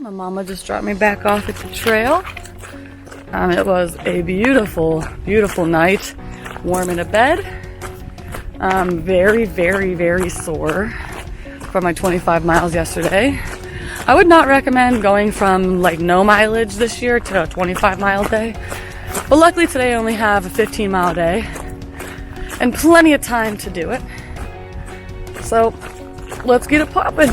My mama just dropped me back off at the trail. It was a beautiful, beautiful night. Warm in a bed. Very, very, very sore from my 25 miles yesterday. I would not recommend going from like no mileage this year to a 25 mile day. But luckily today I only have a 15 mile day and plenty of time to do it. So let's get it popping.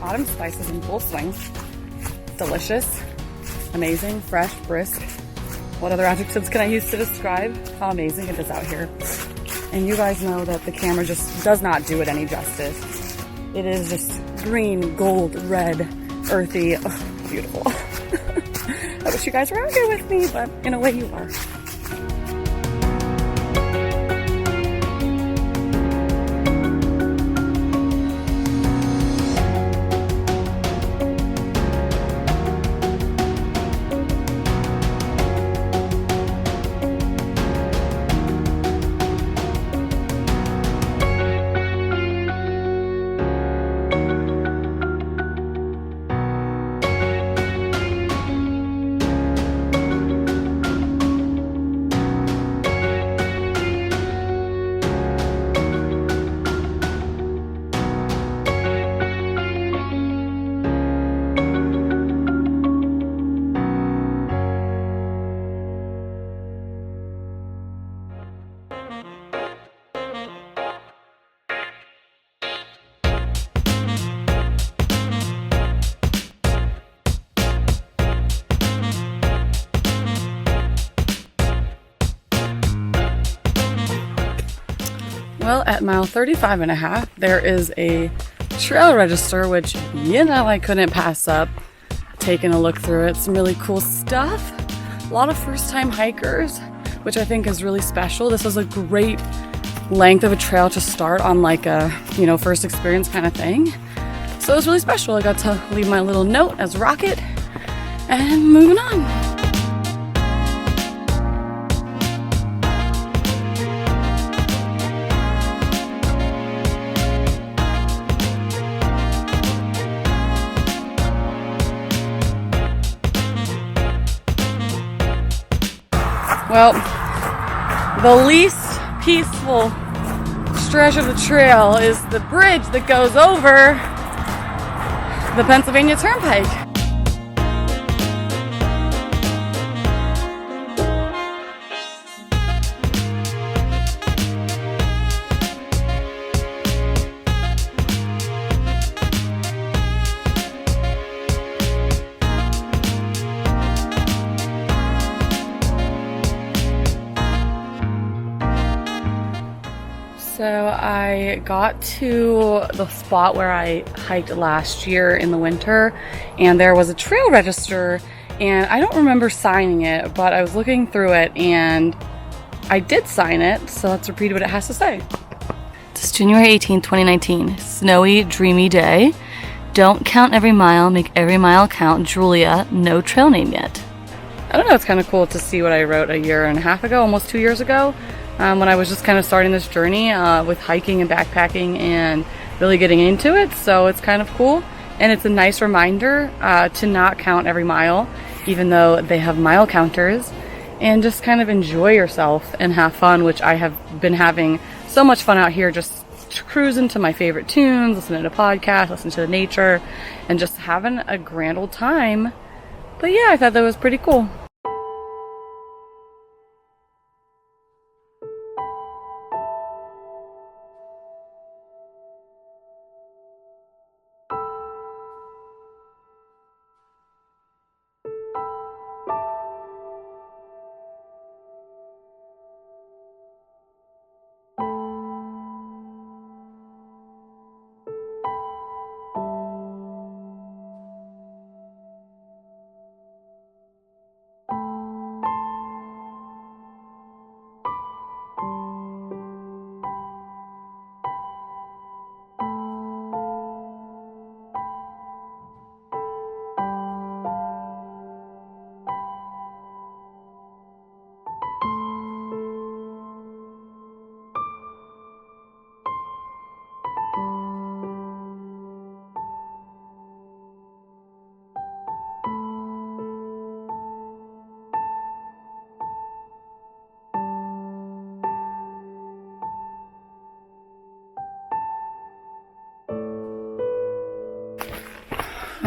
Autumn spices in full swing. Delicious, amazing, fresh, brisk. What other adjectives can I use to describe how amazing it is out here? And you guys know that the camera just does not do it any justice. It is just green, gold, red, earthy, beautiful. I wish you guys were out here with me, but in a way you are. Well, at mile 35 and a half, there is a trail register, which, you know, I couldn't pass up taking a look through it. Some really cool stuff. A lot of first-time hikers, which I think is really special. This is a great length of a trail to start on, like a, you know, first experience kind of thing. So it was really special. I got to leave my little note as Rocket and moving on. Well, the least peaceful stretch of the trail is the bridge that goes over the Pennsylvania Turnpike. So I got to the spot where I hiked last year in the winter, and there was a trail register, and I don't remember signing it, but I was looking through it and I did sign it, so let's repeat what it has to say. It's January 18, 2019. Snowy, dreamy day. Don't count every mile, make every mile count. Julia, no trail name yet. I don't know, it's kind of cool to see what I wrote a year and a half ago, almost 2 years ago. When I was just kind of starting this journey with hiking and backpacking and really getting into it. So it's kind of cool. And it's a nice reminder to not count every mile, even though they have mile counters, and just kind of enjoy yourself and have fun, which I have been having so much fun out here, just cruising to my favorite tunes, listening to podcasts, listening to the nature, and just having a grand old time. But yeah, I thought that was pretty cool.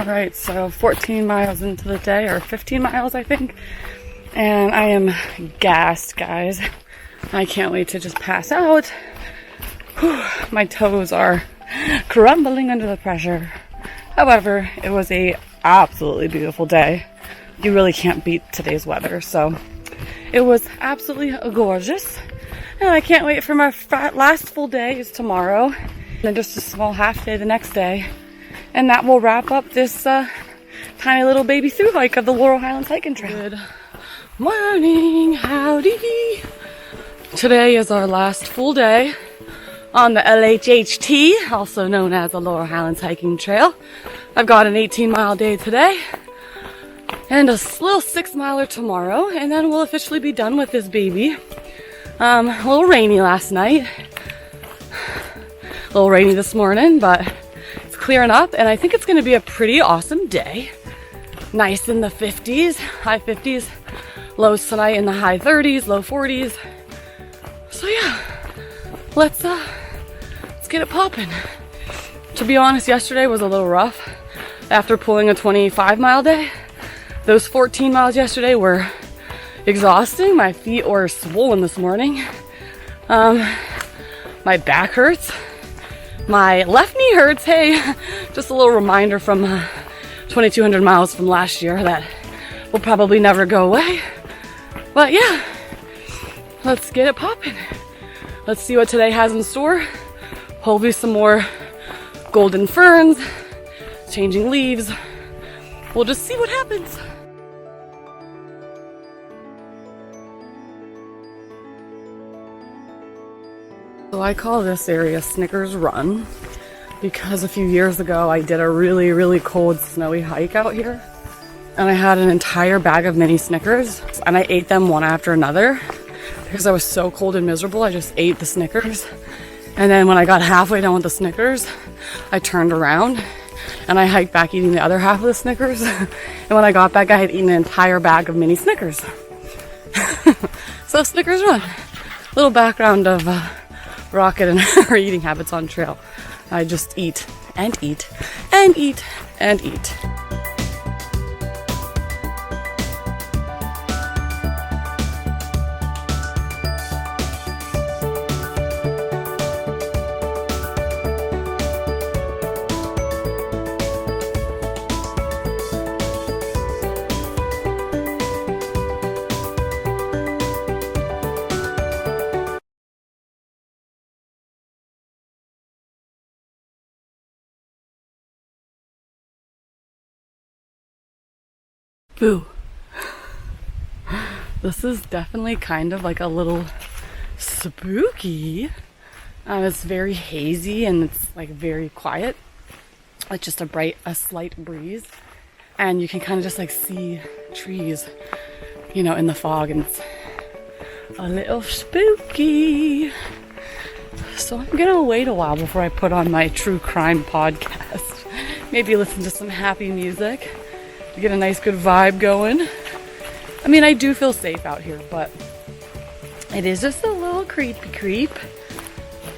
All right, so 14 miles into the day, or 15 miles, I think. And I am gassed, guys. I can't wait to just pass out. Whew, my toes are crumbling under the pressure. However, it was a absolutely beautiful day. You really can't beat today's weather, so it was absolutely gorgeous. And I can't wait for my last full day is tomorrow. And then just a small half day the next day. And that will wrap up this tiny little baby through hike of the Laurel Highlands Hiking Trail. Good morning, howdy. Today is our last full day on the LHHT, also known as the Laurel Highlands Hiking Trail. I've got an 18-mile day today and a little 6-miler tomorrow, and then we'll officially be done with this baby. A little rainy last night, a little rainy this morning, but it's clearing up, and I think it's going to be a pretty awesome day. Nice in the 50s, high 50s, lows tonight in the high 30s, low 40s. So yeah, let's get it popping. To be honest, yesterday was a little rough. After pulling a 25-mile day, those 14 miles yesterday were exhausting. My feet were swollen this morning. My back hurts. My left knee hurts. Hey, just a little reminder from 2,200 miles from last year that will probably never go away. But yeah, let's get it popping. Let's see what today has in store. Hopefully some more golden ferns, changing leaves. We'll just see what happens. So I call this area Snickers Run because a few years ago I did a really cold snowy hike out here, and I had an entire bag of mini Snickers and I ate them one after another because I was so cold and miserable. I just ate the Snickers, and then when I got halfway done with the Snickers, I turned around and I hiked back eating the other half of the Snickers. And when I got back, I had eaten an entire bag of mini Snickers. So Snickers Run. Little background of Rocket and her eating habits on trail. I just eat and eat and eat and eat. Boo. This is definitely kind of like a little spooky. It's very hazy and it's like very quiet. It's just a slight breeze. And you can kind of just like see trees, you know, in the fog, and it's a little spooky. So I'm gonna wait a while before I put on my true crime podcast. Maybe listen to some happy music. Get a nice good vibe going. I mean, I do feel safe out here, but it is just a little creep.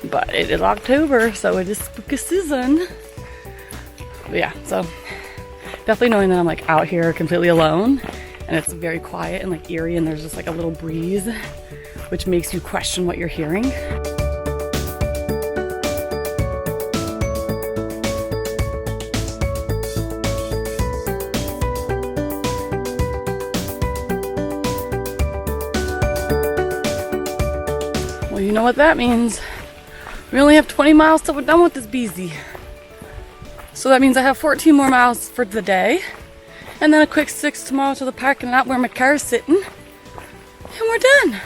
But it is October, so it is spooky season. But yeah, so definitely knowing that I'm like out here completely alone and it's very quiet and like eerie, and there's just like a little breeze which makes you question what you're hearing. Well, you know what that means. We only have 20 miles till we're done with this beezy. So that means I have 14 more miles for the day. And then a quick 6 tomorrow to the parking lot where my car is sitting. And we're done.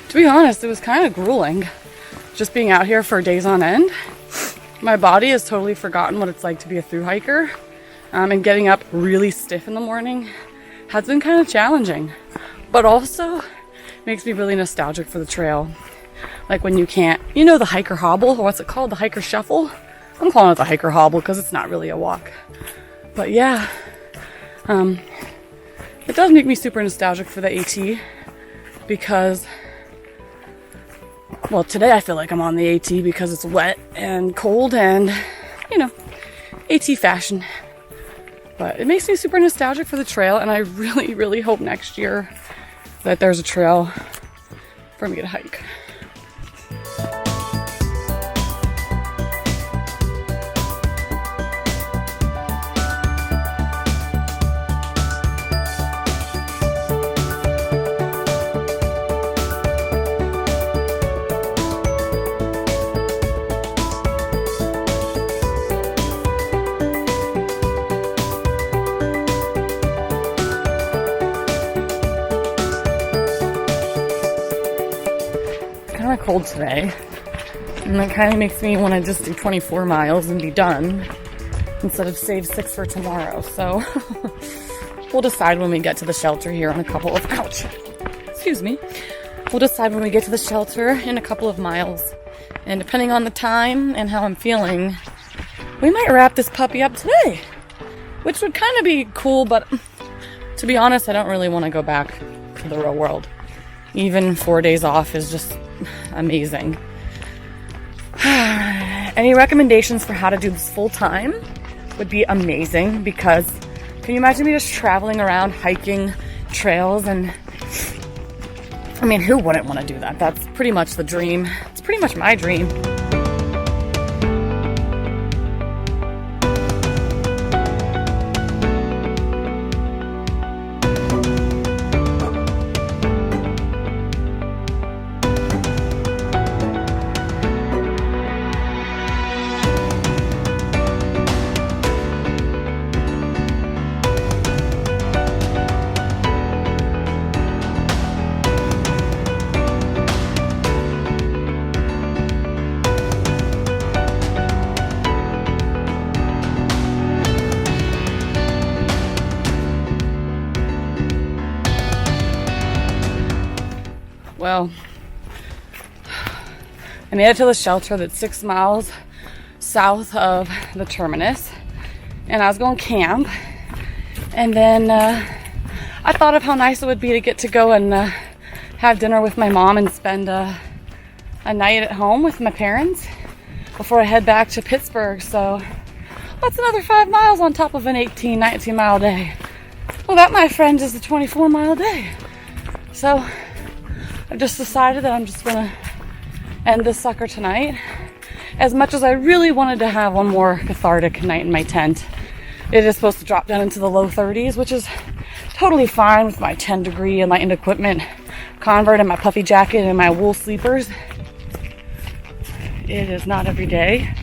To be honest, it was kind of grueling just being out here for days on end. My body has totally forgotten what it's like to be a thru hiker. And getting up really stiff in the morning has been kind of challenging. But also makes me really nostalgic for the trail. Like when you can't, you know, the hiker hobble, or what's it called? The hiker shuffle? I'm calling it the hiker hobble because it's not really a walk. But yeah, it does make me super nostalgic for the AT because, well, today I feel like I'm on the AT because it's wet and cold and, you know, AT fashion. But it makes me super nostalgic for the trail, and I really, really hope next year that there's a trail for me to hike. Kind of cold today, and that kind of makes me want to just do 24 miles and be done instead of save 6 for tomorrow. So we'll decide when we get to the shelter here in a couple of excuse me. We'll decide when we get to the shelter in a couple of miles, and depending on the time and how I'm feeling, we might wrap this puppy up today, which would kind of be cool. But to be honest, I don't really want to go back to the real world. Even 4 days off is just amazing. Any recommendations for how to do this full time would be amazing, because can you imagine me just traveling around hiking trails? And I mean, who wouldn't want to do that? That's pretty much the dream. It's pretty much my dream. Well, I made it to the shelter that's 6 miles south of the terminus, and I was going to camp, and then I thought of how nice it would be to get to go and have dinner with my mom and spend a night at home with my parents before I head back to Pittsburgh. So that's another 5 miles on top of an 19 mile day. Well, that, my friend, is a 24-mile day. So I've just decided that I'm just gonna end this sucker tonight. As much as I really wanted to have one more cathartic night in my tent, it is supposed to drop down into the low 30s, which is totally fine with my 10-degree enlightened equipment convert and my puffy jacket and my wool sleepers. It is not every day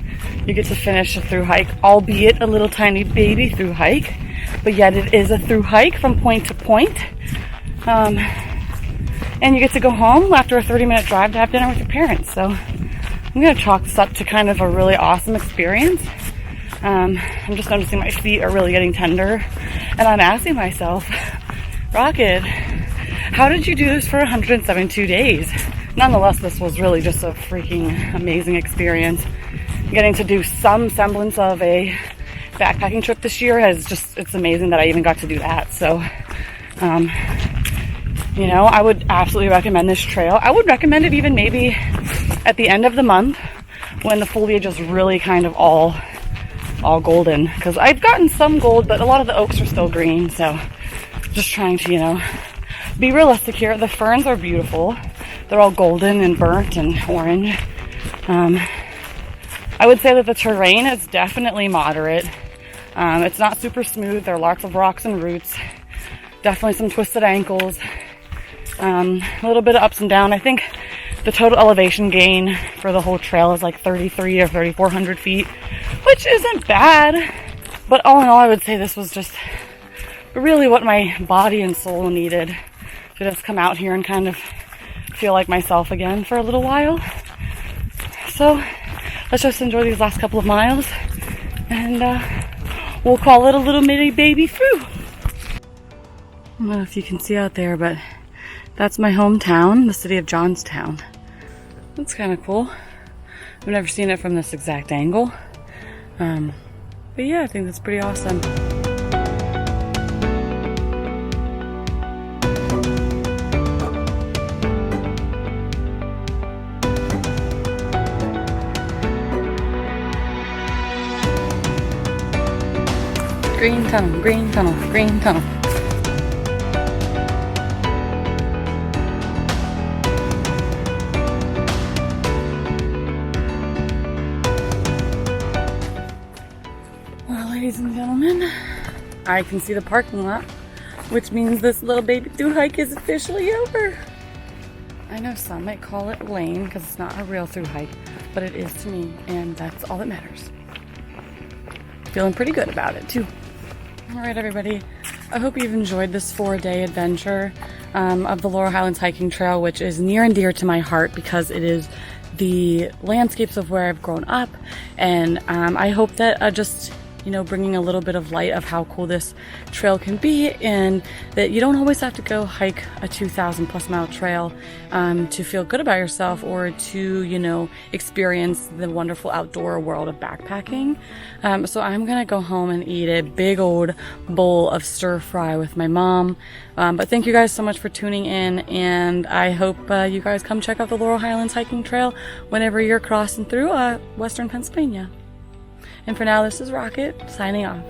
you get to finish a through hike, albeit a little tiny baby through hike, but yet it is a through hike from point to point. And you get to go home after a 30-minute drive to have dinner with your parents. So I'm going to chalk this up to kind of a really awesome experience. I'm just noticing my feet are really getting tender. And I'm asking myself, Rocket, how did you do this for 172 days? Nonetheless, this was really just a freaking amazing experience. Getting to do some semblance of a backpacking trip this year it's amazing that I even got to do that. So, you know, I would absolutely recommend this trail. I would recommend it even maybe at the end of the month when the foliage is really kind of all golden. Because I've gotten some gold, but a lot of the oaks are still green. So just trying to, you know, be realistic here. The ferns are beautiful. They're all golden and burnt and orange. I would say that the terrain is definitely moderate. It's not super smooth. There are lots of rocks and roots. Definitely some twisted ankles. A little bit of ups and downs. I think the total elevation gain for the whole trail is like 33 or 3,400 feet, which isn't bad. But all in all, I would say this was just really what my body and soul needed to just come out here and kind of feel like myself again for a little while. So let's just enjoy these last couple of miles, and we'll call it a little mini baby through. I don't know if you can see out there, but that's my hometown, the city of Johnstown. That's kind of cool. I've never seen it from this exact angle. But yeah, I think that's pretty awesome. Green tunnel, green tunnel, green tunnel. Well, ladies and gentlemen, I can see the parking lot, which means this little baby through hike is officially over. I know some might call it lame because it's not a real through hike, but it is to me, and that's all that matters. Feeling pretty good about it too. All right, everybody. I hope you've enjoyed this 4-day adventure of the Laurel Highlands Hiking Trail, which is near and dear to my heart because it is the landscapes of where I've grown up, and I hope that just bringing a little bit of light of how cool this trail can be, and that you don't always have to go hike a 2,000 plus mile trail to feel good about yourself or to, experience the wonderful outdoor world of backpacking. So I'm gonna go home and eat a big old bowl of stir fry with my mom. But thank you guys so much for tuning in, and I hope you guys come check out the Laurel Highlands Hiking Trail whenever you're crossing through Western Pennsylvania. And for now, this is Rocket, signing off.